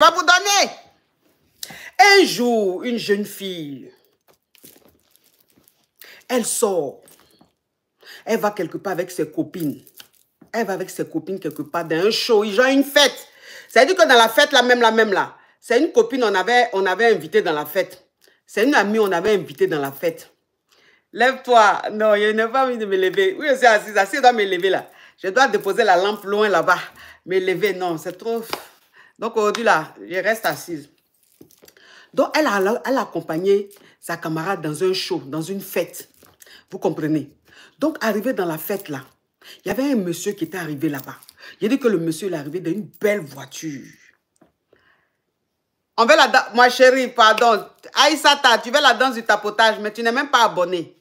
Va vous donner. Un jour, une jeune fille, elle sort. Elle va quelque part avec ses copines. Elle va avec ses copines quelque part dans un show. Ils ont une fête. C'est-à-dire que dans la fête, la même là. C'est une copine, on avait invité dans la fête. C'est une amie, on avait invité dans la fête. Lève-toi. Non, je n'ai pas envie de me lever. Oui, je suis assise. Assise, je dois me lever là. Je dois déposer la lampe loin là-bas. Me lever, non, c'est trop... Donc aujourd'hui là, je reste assise. Donc elle a accompagné sa camarade dans un show, dans une fête. Vous comprenez? Donc arrivé dans la fête là, il y avait un monsieur qui était arrivé là-bas. J'ai dit que le monsieur est arrivé dans une belle voiture. On veut la danse. Ma chérie, pardon. Aïssata, tu veux la danse du tapotage, mais tu n'es même pas abonné.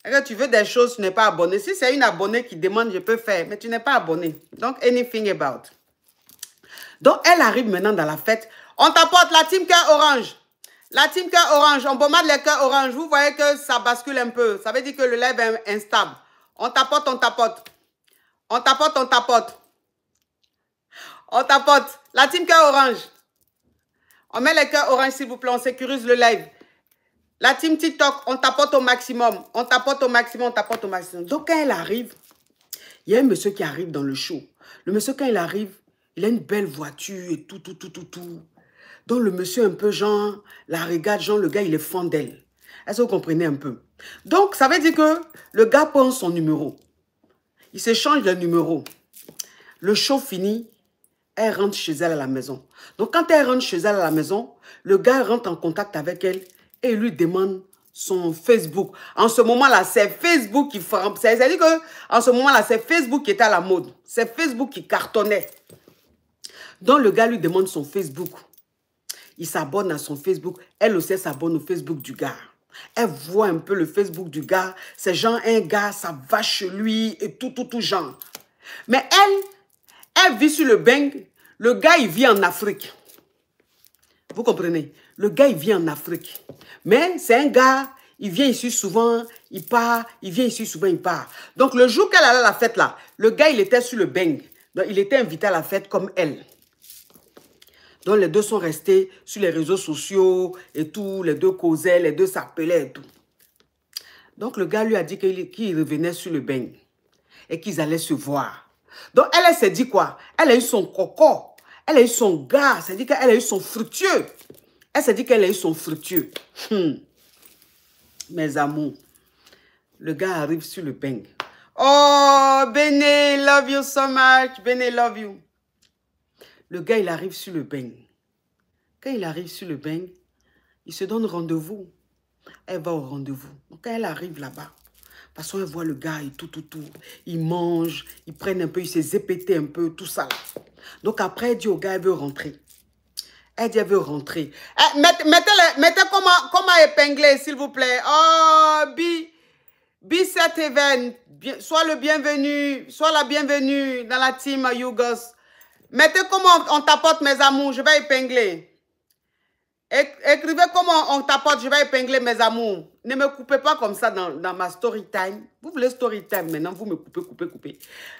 Et tu veux des choses, tu n'es pas abonné. Si c'est une abonnée qui demande, je peux faire, mais tu n'es pas abonné. Donc, anything about. Donc, elle arrive maintenant dans la fête. On t'apporte la team cœur orange. La team cœur orange. On pommade les cœurs orange. Vous voyez que ça bascule un peu. Ça veut dire que le lèvre est instable. On tapote, on tapote. On tapote, on tapote. On tapote. La team cœur orange. On met les cœurs orange, s'il vous plaît. On sécurise le live. La team TikTok, on tapote au maximum. On tapote au maximum, on tapote au maximum. Donc, quand elle arrive, il y a un monsieur qui arrive dans le show. Le monsieur, quand il arrive, il a une belle voiture et tout. Donc, le monsieur, un peu genre, la regarde, genre, le gars, il est fan d'elle. Est-ce que vous comprenez un peu? Donc, ça veut dire que le gars prend son numéro. Il s'échange le numéro. Le show fini, elle rentre chez elle à la maison. Donc, quand elle rentre chez elle à la maison, le gars rentre en contact avec elle et lui demande son Facebook. En ce moment-là, c'est Facebook qui frappe. C'est-à-dire qu'en ce moment-là, c'est Facebook qui était à la mode. C'est Facebook qui cartonnait. Donc, le gars lui demande son Facebook. Il s'abonne à son Facebook. Elle aussi s'abonne au Facebook du gars. Elle voit un peu le Facebook du gars. C'est genre un gars, ça va chez lui et tout genre. Mais elle vit sur le bang. Le gars, il vit en Afrique. Vous comprenez? Le gars, il vit en Afrique. Mais c'est un gars, il vient ici souvent, il part, il vient ici souvent, il part. Donc, le jour qu'elle allait à la fête là, le gars, il était sur le bang. Donc, il était invité à la fête comme elle. Donc, les deux sont restés sur les réseaux sociaux et tout. Les deux causaient, les deux s'appelaient et tout. Donc, le gars lui a dit qu'il revenait sur le bang et qu'ils allaient se voir. Donc, elle s'est dit quoi? Elle a eu son coco. Elle a eu son gars. C'est-à-dire qu'elle a eu son fructueux. Elle s'est dit qu'elle a eu son fructueux. Mes amours. Le gars arrive sur le bang. Oh, Béné, love you so much. Béné, love you. Le gars, il arrive sur le bang. Quand il arrive sur le bang, il se donne rendez-vous. Elle va au rendez-vous. Donc, quand elle arrive là-bas, de toute façon, elle voit le gars et tout. Il mange, il prenne un peu, il s'est zépété un peu, tout ça là. Donc, après, elle dit au gars, elle veut rentrer. Elle dit, elle veut rentrer. Eh, mettez comment épingler, s'il vous plaît. Oh, B7 Even. Sois le bienvenu. Sois la bienvenue dans la team Yougos. Mettez comment on tapote, mes amours. Je vais épingler. Écrivez comment on tapote. Je vais épingler, mes amours. Ne me coupez pas comme ça dans ma story time. Vous voulez story time maintenant. Vous me coupez.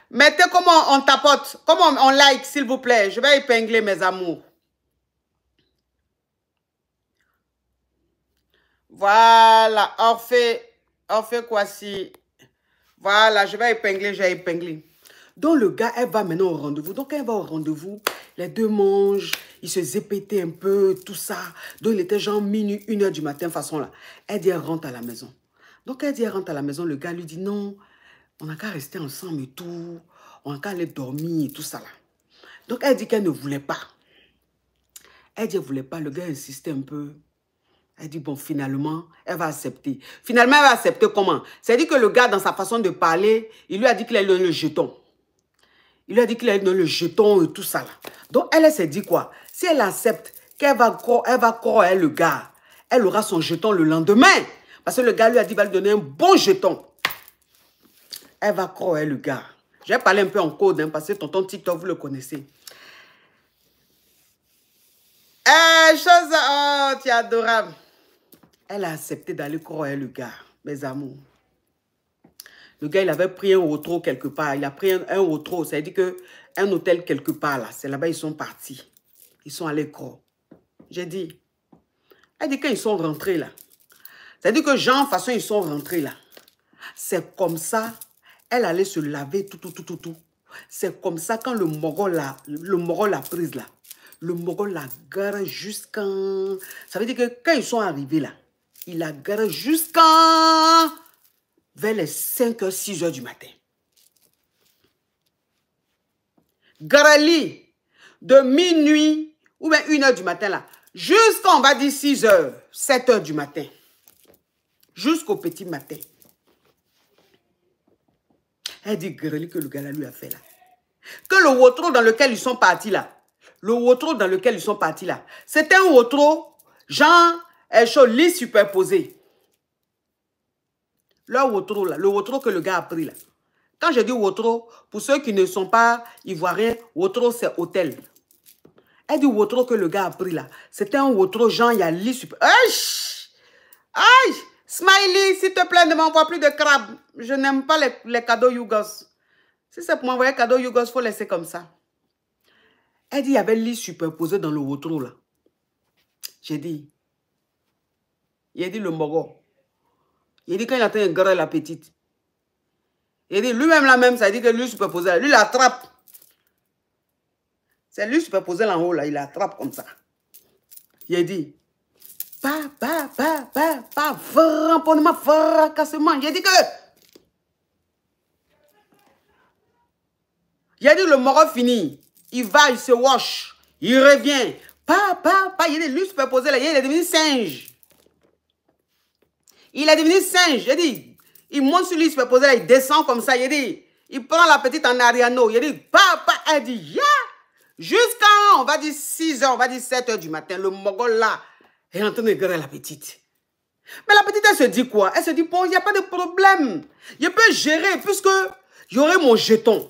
Mettez comment on tapote. Comment on like, s'il vous plaît. Je vais épingler, mes amours. Voilà, Orphée Kwasi. Voilà, je vais épingler, j'ai épinglé. Donc, le gars, elle va maintenant au rendez-vous. Donc, elle va au rendez-vous, les deux mangent, ils se zépétaient un peu, tout ça. Donc, il était genre minuit, 1h du matin, façon là. Elle dit, elle rentre à la maison. Donc, elle dit, elle rentre à la maison. Le gars lui dit, non, on n'a qu'à rester ensemble et tout. On n'a qu'à aller dormir et tout ça là. Donc, elle dit qu'elle ne voulait pas. Elle dit, elle ne voulait pas. Le gars insistait un peu. Elle dit, bon, finalement, elle va accepter. Finalement, elle va accepter comment? C'est-à-dire que le gars, dans sa façon de parler, il lui a dit qu'il allait donner le jeton. Il lui a dit qu'il allait donner le jeton et tout ça là. Donc, elle s'est dit quoi? Si elle accepte qu'elle va croire le gars, elle aura son jeton le lendemain. Parce que le gars lui a dit qu'il va lui donner un bon jeton. Elle va croire le gars. Je vais parler un peu en code, hein, parce que tonton TikTok, vous le connaissez. Oh, tu es adorable. Elle a accepté d'aller croire le gars, mes amours. Le gars, il avait pris un auto quelque part. Il a pris un auto, ça veut dire qu'un hôtel quelque part là. C'est là-bas ils sont partis. Ils sont allés croire. J'ai dit, elle dit qu'ils sont rentrés là. C'est-à-dire que Jean, de façon, ils sont rentrés là. C'est comme ça, elle allait se laver tout. C'est comme ça, quand le Mogol l'a prise là, le Mogol l'a garé jusqu'à... Ça veut dire que quand ils sont arrivés là, il l'a garé jusqu'à... vers les 5h, 6h du matin. Garali, de minuit ou bien 1h du matin là, jusqu'à, on va dire 6h, 7h du matin. Jusqu'au petit matin. Elle dit Garali que le gars là lui a fait là. Que le wotro dans lequel ils sont partis là, le wotro dans lequel ils sont partis là, c'était un wotro, genre, lit superposé. Le wotro là, le wotro que le gars a pris là. Quand je dis wotro, pour ceux qui ne sont pas ivoiriens, wotro c'est hôtel. Elle dit wotro que le gars a pris là. C'était un wotro, genre, il y a lit superposé. Aïe! Smiley, s'il te plaît, ne m'envoie plus de crabes. Je n'aime pas les cadeaux Yougos. Si c'est pour m'envoyer cadeau Yougos, il faut laisser comme ça. Elle dit, il y avait lit superposé dans le wotro là. J'ai dit, il a dit le Mogo. Il a dit quand il a train de garer la petite. Il a dit lui-même là même, ça dit que lui superposé là, lui il attrape. C'est lui superposé là en haut là, il attrape comme ça. Il a dit, pas ramponnement, fracassement. J'ai dit que... Il a dit le Mogo fini. Il va, il se wash. Il revient. Il a dit lui superposé là, il est devenu singe. Il est devenu singe. J'ai dit, il monte sur lui superposé là, il descend comme ça. Il dit, il prend la petite en Ariano. Il dit, elle dit, yeah. Jusqu'à, on va dire 6h, on va dire 7h du matin, le Mogol là est en train de gérer la petite. Mais la petite, elle se dit quoi? Elle se dit, bon, il n'y a pas de problème. Je peux gérer puisque j'aurai mon jeton.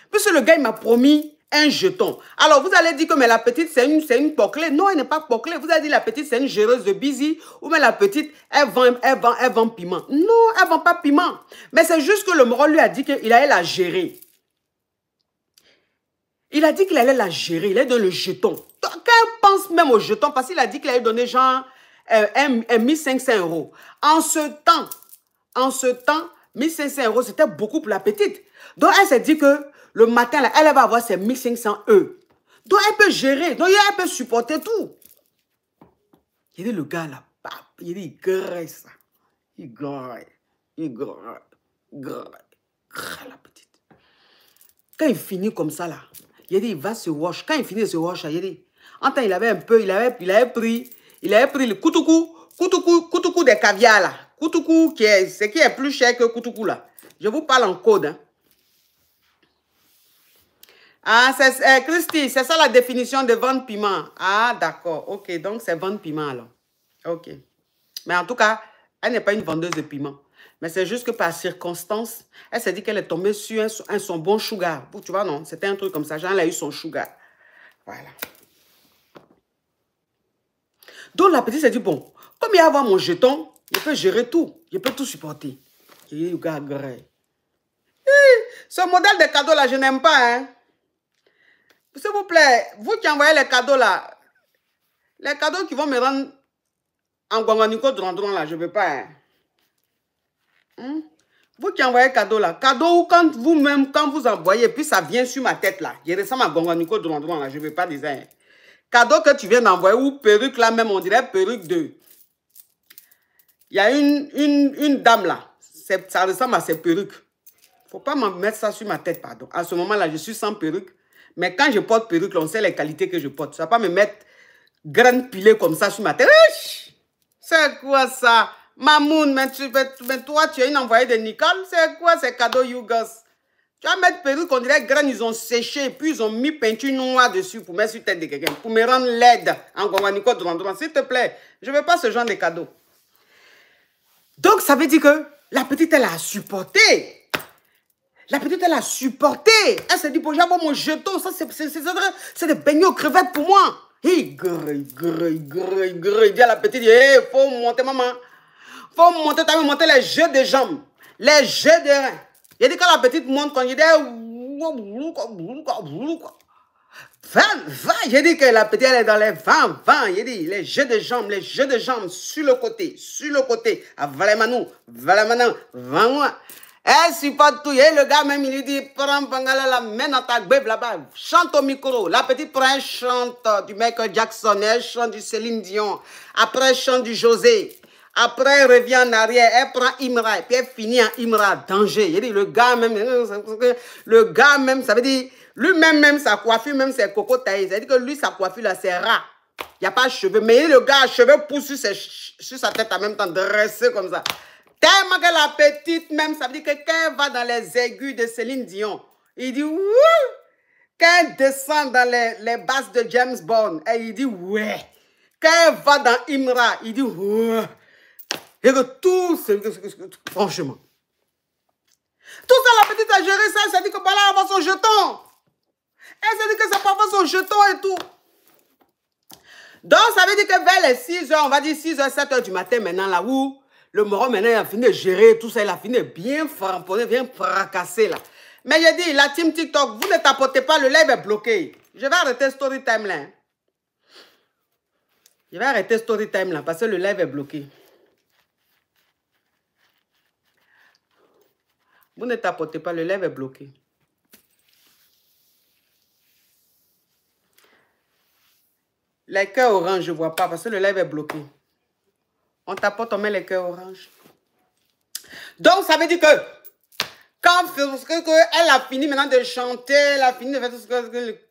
Puisque le gars, il m'a promis un jeton. Alors, vous allez dire que mais la petite, c'est une poclée. Non, elle n'est pas poclée. Vous allez dire la petite, c'est une géreuse de busy. Ou mais la petite, elle vend piment. Non, elle ne vend pas piment. Mais c'est juste que le Mogol lui a dit qu'il allait la gérer. Il a dit qu'il allait la gérer. Il allait donner le jeton. Quand elle pense même au jeton, parce qu'il a dit qu'il allait donner genre 1500 €. En ce temps, 1500 €, c'était beaucoup pour la petite. Donc, elle s'est dit que le matin, là, elle va avoir ses 1500 €. Donc, elle peut gérer. Donc, elle peut supporter tout. Il dit, le gars, là, il dit, il graisse ça. Il graisse la petite. Quand il finit comme ça, là, il dit, il va se wash. Quand il finit de se wash, il dit, en temps, il avait pris le koutoukou des caviars, là. Koutoukou, c'est qui est plus cher que koutoukou, là. Je vous parle en code, hein. Ah, Christy, c'est ça la définition de vendre piment. Ah, d'accord. Ok, donc c'est vendre piment, alors. Ok. Mais en tout cas, elle n'est pas une vendeuse de piment. Mais c'est juste que par circonstance, elle s'est dit qu'elle est tombée sur son bon sugar. Tu vois, non? C'était un truc comme ça. Genre, elle a eu son sugar. Voilà. Donc, la petite s'est dit, bon, comme il va avoir mon jeton, je peux gérer tout. Je peux tout supporter. J'ai dit, regarde, ce modèle de cadeau là, je n'aime pas, hein. S'il vous plaît, vous qui envoyez les cadeaux là, les cadeaux qui vont me rendre en Gonganico Drandron là, je ne veux pas, hein. Vous qui envoyez cadeau là, cadeau ou quand vous-même, quand vous envoyez, puis ça vient sur ma tête là, je ressemble à Gonganico Drandron là, je ne veux pas dire, hein. Cadeau que tu viens d'envoyer, ou perruque là même, on dirait perruque 2. Il y a une dame là, ça ressemble à ses perruques. Il ne faut pas me mettre ça sur ma tête, pardon. À ce moment-là, je suis sans perruque. Mais quand je porte perruque, on sait les qualités que je porte. Ça ne va pas me mettre graine pilée comme ça sur ma tête. C'est quoi ça? Mamoun, mais toi, tu es une envoyée de Nicole. C'est quoi ces cadeaux Yougos? Tu vas mettre perruque, on dirait graines, ils ont séché, puis ils ont mis peinture noire dessus pour mettre sur la tête de quelqu'un, pour me rendre laide en Gonganico Drandron. S'il te plaît, je ne veux pas ce genre de cadeaux. Donc, ça veut dire que la petite, elle a supporté. La petite, elle a supporté. Elle s'est dit, bon, j'avais mon jeton. Ça, c'est des beignets aux crevettes pour moi. Dit à la petite, hey, faut monter, maman. Faut monter, t'as vu, monter les jeux de jambes. Les jeux de reins. Il dit, quand la petite monte, quand il dit, Va. J'ai dit que la petite, elle est dans les 20. J'ai dit, les jeux de jambes sur le côté. Ah, vraiment, moi. Elle supporte tout. Et le gars même, il lui dit, prends Bangala, la main dans ta gueule là-bas. Chante au micro. La petite prend un chante du Michael Jackson, elle chante du Céline Dion. Après, elle chante du José. Après, elle revient en arrière, elle prend Imra, et puis elle finit en Imra, danger. Il dit, le gars même, ça veut dire, lui-même, sa coiffure, même ses coco taillés. Ça veut dire que lui, sa coiffure, là, c'est rat. Il n'y a pas de cheveux. Mais le gars a cheveux poussent sur sa tête en même temps, dressé comme ça. Tellement que la petite, même, ça veut dire que quand elle va dans les aigus de Céline Dion, il dit, wouh! Quand elle descend dans les basses de James Bond, il dit, ouais. Quand elle va dans Imra, il dit, ouais. Et que tout, franchement. Tout ça, la petite a géré ça. Elle s'est dit que voilà, elle va son jeton. Elle s'est dit que ça peut avoir son jeton et tout. Donc, ça veut dire que vers les 6 h, on va dire 6 h, 7 h du matin maintenant, là où le moron maintenant il a fini de gérer tout ça, il a fini de bien framponner, bien fracasser là. Mais j'ai dit, la team TikTok, vous ne tapotez pas, le live est bloqué. Je vais arrêter story time là. Je vais arrêter story time là parce que le live est bloqué. Vous ne tapotez pas, le live est bloqué. Les cœurs orange, je ne vois pas parce que le live est bloqué. On tapote, on met les cœurs orange. Donc, ça veut dire que quand elle a fini maintenant de chanter, elle a fini de faire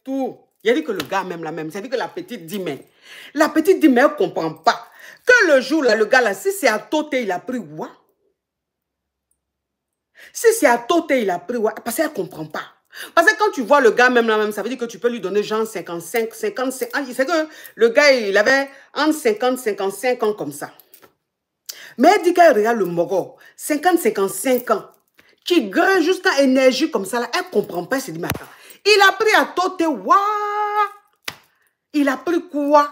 tout. Il a dit que le gars même la même. Ça veut dire que la petite dit, mais elle ne comprend pas. Que le jour là, le gars là, si c'est à Toté, il a pris quoi? Si c'est à Toté, il a pris quoi? Parce qu'elle ne comprend pas. Parce que quand tu vois le gars même là même, ça veut dire que tu peux lui donner genre 55. C'est que le gars, il avait entre 50 et 55 ans comme ça. Mais elle dit qu'elle regarde le mogo, 50-55 ans, qui grimpe jusqu'à énergie comme ça, là, elle ne comprend pas, elle se dit, mais attends, il a pris à Toté, waouh! Il a pris quoi?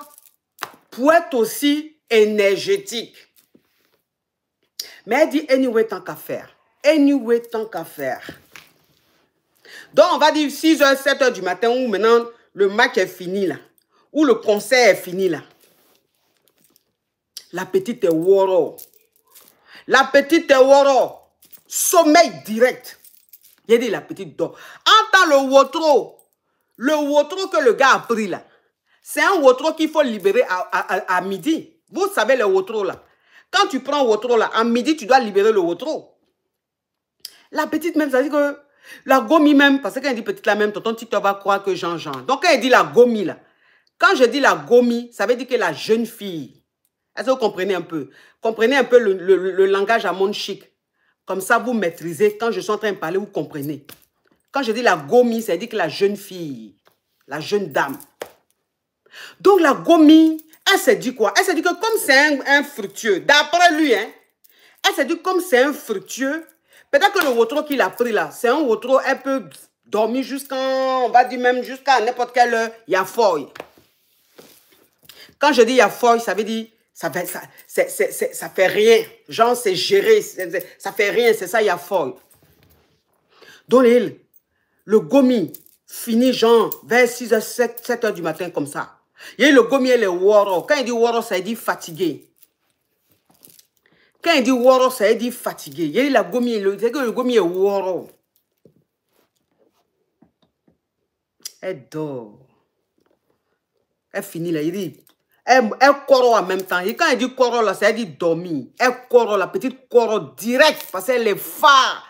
Pour être aussi énergétique. Mais elle dit, anyway, tant qu'à faire. Anyway, tant qu'à faire. Donc, on va dire 6 h, 7 h du matin, où maintenant le match est fini là. Où le concert est fini là. La petite est woro. La petite est woro. Sommeil direct. Il a dit la petite dort. Entends le wotro. Le wotro que le gars a pris là. C'est un wotro qu'il faut libérer à midi. Vous savez le wotro là. Quand tu prends wotro là, à midi, tu dois libérer le wotro. La petite même, ça dit que la gomi même, parce que quand elle dit petite la même, tonton TikTok va croire que Jean. Donc quand elle dit la gomi là, quand je dis la gomi, ça veut dire que la jeune fille. Est-ce que vous comprenez un peu? Comprenez un peu le langage à monde chic. Comme ça, vous maîtrisez. Quand je suis en train de parler, vous comprenez. Quand je dis la gomi, ça veut dire que la jeune fille, la jeune dame. Donc la gomi, elle s'est dit quoi? Elle s'est dit que comme c'est un fructueux, d'après lui, hein, elle s'est dit comme c'est un fructueux, peut-être que le wotro qu'il a pris là, c'est un wotro, elle peut dormir jusqu'à, on va dire même jusqu'à n'importe quelle heure, il y a feuille. Quand je dis il y a feuille, ça veut dire, ça fait rien. Genre, c'est géré, ça fait rien, c'est ça, il y a feuille. Donc, le gomi finit genre vers 6 h, 7 h du matin comme ça. Et le gomi, il est woro. Quand il dit woro, ça veut dire fatigué. Quand il dit woro, ça veut dire fatigué. Il y a la gomi, c'est que le gomi est woro. Elle dort. Elle finit là, il dit, elle coro en même temps. Et quand elle dit coro là, ça veut dire dormir. Elle coro, la petite coro direct, parce qu'elle est phare.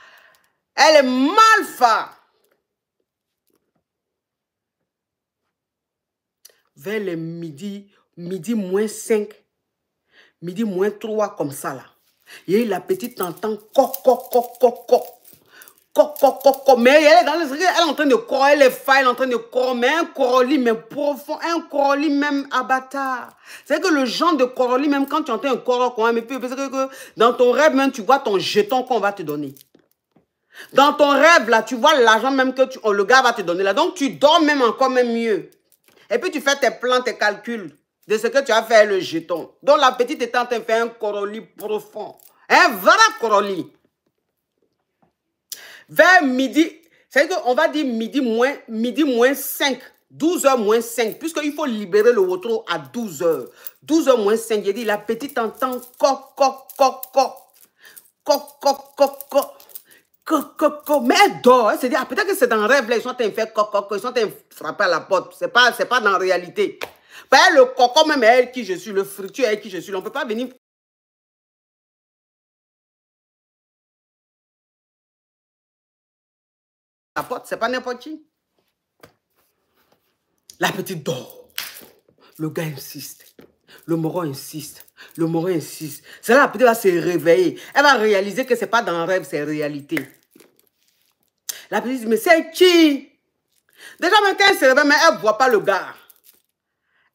Elle est mal phare. Vers le midi moins 5, midi moins 3, comme ça là. Et la petite entend mais elle est dans le, elle est en train de croire, elle est faille, elle est en train de croire, mais un coroli mais profond, un coroli même abatard. C'est que le genre de coroli, même quand tu entends un coroli, mais puis que dans ton rêve même, tu vois ton jeton qu'on va te donner. Dans ton rêve là, tu vois l'argent même que le gars va te donner là. Donc tu dors même encore même mieux. Et puis tu fais tes plans, tes calculs de ce que tu as fait le jeton. Donc la petite est en train de faire un coroli profond. Un vrai coroli. Vers midi, c'est-à-dire qu'on va dire midi moins 5 12h moins 5, puisqu'il faut libérer le Wotro à 12h. 12h moins 5, j'ai dit, la petite entend coq, coq, coq, coq, coq, coq, coq, coq. Mais elle dort, elle se dit, ah, peut-être que c'est dans le rêve, là, ils sont en train de faire coq, coq, ils sont en train de frapper à la porte. C'est pas dans la réalité. Ben, le coco, même elle qui je suis, le fructueux elle qui je suis, on ne peut pas venir. La porte, c'est pas n'importe qui. La petite dort. Le gars insiste. Le moron insiste. Le moron insiste. C'est là la petite va se réveiller. Elle va réaliser que c'est pas dans le rêve, c'est réalité. La petite dit, mais c'est qui? Déjà, même quand elle se réveille, mais elle ne voit pas le gars.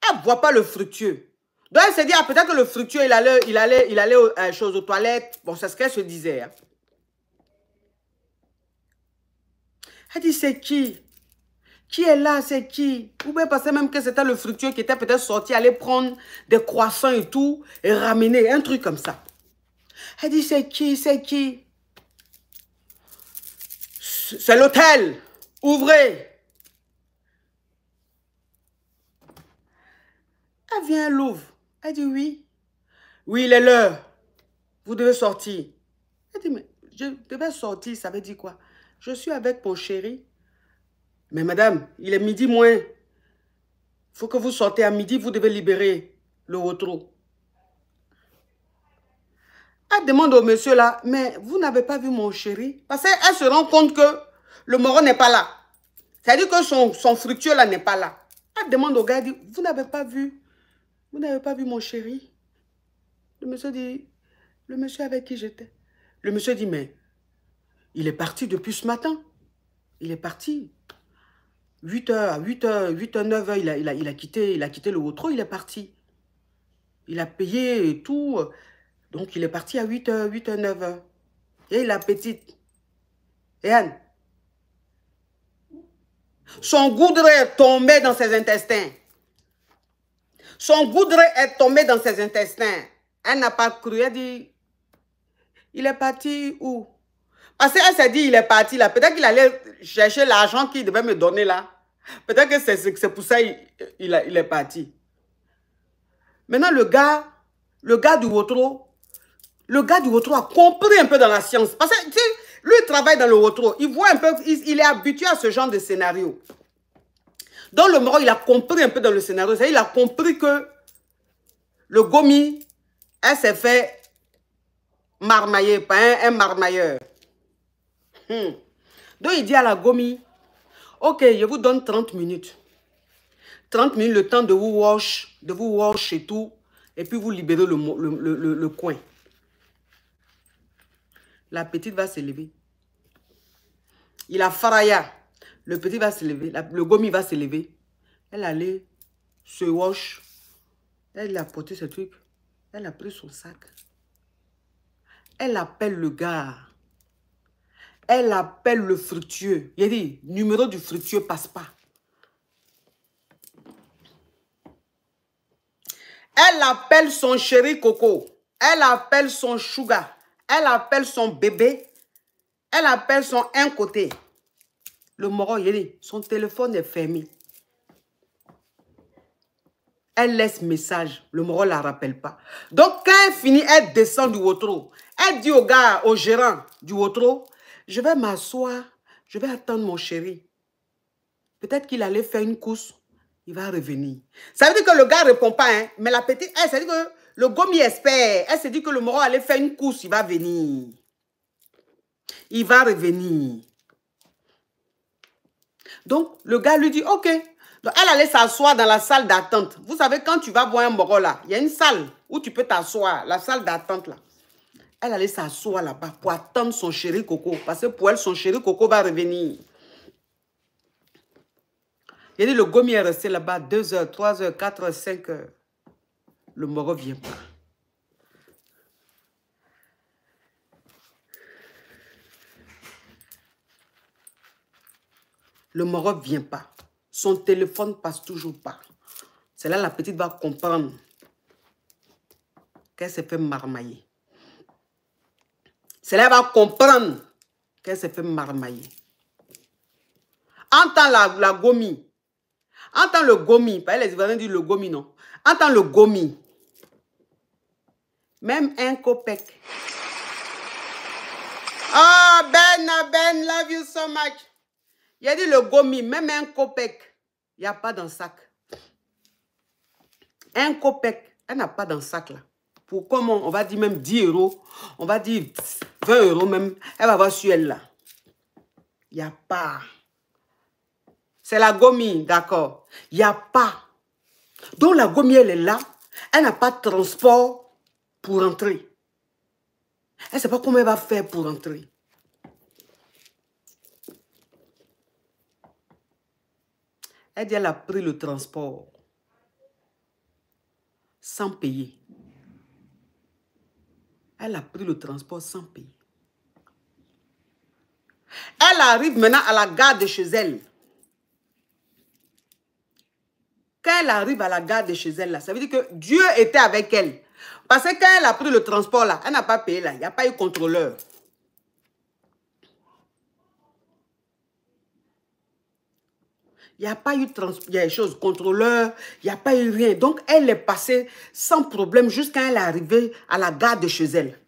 Elle ne voit pas le fructueux. Donc, elle se dit, ah, peut-être que le fructueux, il allait aux toilettes. Bon, c'est ce qu'elle se disait. Hein. Elle dit, c'est qui? Qui est là, c'est qui? Ou bien parce même que c'était le fructueux qui était peut-être sorti, aller prendre des croissants et tout, et ramener un truc comme ça. Elle dit, c'est qui? C'est qui? C'est l'hôtel. Ouvrez. Elle vient, elle l'ouvre. Elle dit, oui. Oui, il est l'heure. Vous devez sortir. Elle dit, mais je devais sortir, ça veut dire quoi? Je suis avec mon chéri. Mais madame, il est midi moins. Il faut que vous sortez à midi, vous devez libérer le Wotro. Elle demande au monsieur là, mais vous n'avez pas vu mon chéri? Parce qu'elle se rend compte que le moron n'est pas là. C'est-à-dire que son fructueux là n'est pas là. Elle demande au gars, dit, vous n'avez pas vu mon chéri? Le monsieur dit, le monsieur avec qui j'étais. Le monsieur dit, mais il est parti depuis ce matin. Il est parti. 8h, 9h, il a quitté le Wotro, il est parti. Il a payé et tout. Donc, il est parti à 8h, 9h. Et la petite. Et Anne. Son goudret est tombé dans ses intestins. Son goudret est tombé dans ses intestins. Elle n'a pas cru. Elle dit, il est parti où? Parce qu'elle s'est dit, il est parti là. Peut-être qu'il allait chercher l'argent qu'il devait me donner là. Peut-être que c'est pour ça qu'il est parti. Maintenant, le gars du Wotro, a compris un peu dans la science. Parce que, tu sais, lui, il travaille dans le Wotro. Il voit un peu, il est habitué à ce genre de scénario. Donc, le moron, il a compris un peu dans le scénario. Il a compris que le Gomi, elle s'est fait marmailler, pas un marmailleur. Donc, il dit à la Gomi, ok, je vous donne 30 minutes. 30 minutes, le temps de vous wash et tout. Et puis, vous libérez le coin. La petite va se lever. Il a faraya. Le petit va se lever. Le Gomi va se lever. Elle allait se wash. Elle a porté ce truc. Elle a pris son sac. Elle appelle le gars. Elle appelle le fructueux. Il dit, numéro du fructueux passe pas. Elle appelle son chéri Coco. Elle appelle son sugar. Elle appelle son bébé. Elle appelle son un côté. Le moron, il dit, son téléphone est fermé. Elle laisse message. Le moron ne la rappelle pas. Donc, quand elle finit, elle descend du Wotro. Elle dit au gars, au gérant du Wotro, je vais m'asseoir, je vais attendre mon chéri. Peut-être qu'il allait faire une course, il va revenir. Ça veut dire que le gars ne répond pas, hein? Mais la petite, elle, ça veut dire que le Gomi espère. Elle se dit que le moron allait faire une course, il va venir. Il va revenir. Donc, le gars lui dit, ok. Donc, elle allait s'asseoir dans la salle d'attente. Vous savez, quand tu vas voir un moron là, il y a une salle où tu peux t'asseoir, la salle d'attente là. Elle allait s'asseoir là-bas pour attendre son chéri Coco. Parce que pour elle, son chéri Coco va revenir. Il a dit, le Gomi est resté là-bas 2 heures, 3 heures, 4 heures, 5 heures. Le moron ne vient pas. Le moron ne vient pas. Son téléphone ne passe toujours pas. C'est là la petite va comprendre qu'elle s'est fait marmailler. C'est là qu'elle va comprendre qu'elle s'est fait marmailler. Entends la Gomi. Entends le gomi. Pas les Ivoiriens disent le gomi, non. Entends le gomi. Même un copec. Oh, Ben, love you so much. Il a dit le gomi, même un copec. Il n'y a pas dans le sac. Un copec, elle n'a pas dans le sac là. Pour comment, on va dire même 10 euros, on va dire 20 euros même, elle va avoir sur elle là. Il n'y a pas. C'est la gomi, d'accord. Il n'y a pas. Donc la gomi, elle est là. Elle n'a pas de transport pour entrer. Elle ne sait pas comment elle va faire pour entrer. Elle dit elle a pris le transport sans payer. Elle a pris le transport sans payer. Elle arrive maintenant à la gare de chez elle. Quand elle arrive à la gare de chez elle, là, ça veut dire que Dieu était avec elle. Parce que quand elle a pris le transport, là, elle n'a pas payé, là. Il n'y a pas eu contrôleur. Il n'y a pas eu contrôleur, il n'y a pas eu rien. Donc, elle est passée sans problème jusqu'à elle est arrivée à la gare de chez elle.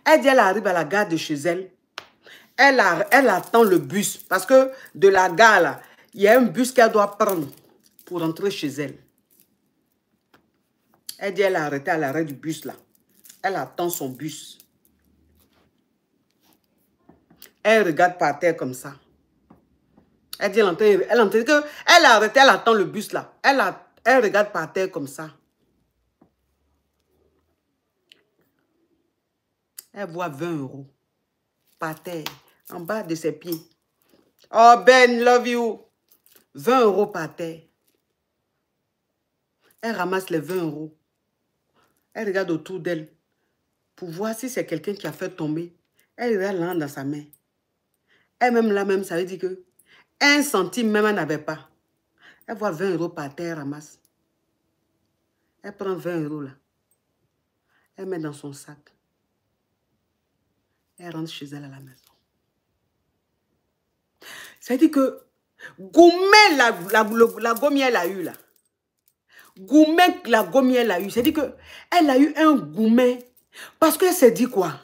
Elle dit, elle arrive à la gare de chez elle. Elle attend le bus. Parce que de la gare, là, il y a un bus qu'elle doit prendre pour entrer chez elle. Elle dit, elle a arrêté à l'arrêt du bus, là. Elle attend son bus. Elle regarde par terre comme ça. Elle dit, elle a arrêté, elle attend le bus, là. Elle regarde par terre comme ça. Elle voit 20 euros par terre, en bas de ses pieds. Oh, Ben, love you. 20 euros par terre. Elle ramasse les 20 euros. Elle regarde autour d'elle pour voir si c'est quelqu'un qui a fait tomber. Elle regarde là dans sa main. Elle-même là-même, ça veut dire que 1 centime même, elle n'avait pas. Elle voit 20 euros par terre, elle ramasse. Elle prend 20 euros là. Elle met dans son sac. Elle rentre chez elle à la maison. Ça veut dire que Goumé, la gomi, elle a eu là. Goumé, la gomi, elle a eu. C'est-à-dire qu'elle a eu un goumé. Parce qu'elle s'est dit quoi?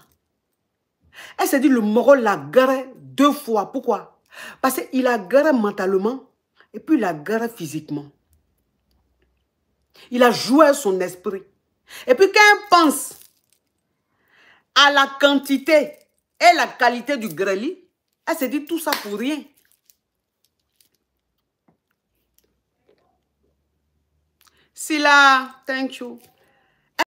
Elle s'est dit le moro l'a garé 2 fois. Pourquoi? Parce qu'il a garé mentalement et puis il a garé physiquement. Il a joué son esprit. Et puis quand elle pense à la quantité et la qualité du greli, elle s'est dit tout ça pour rien. Sila, thank you.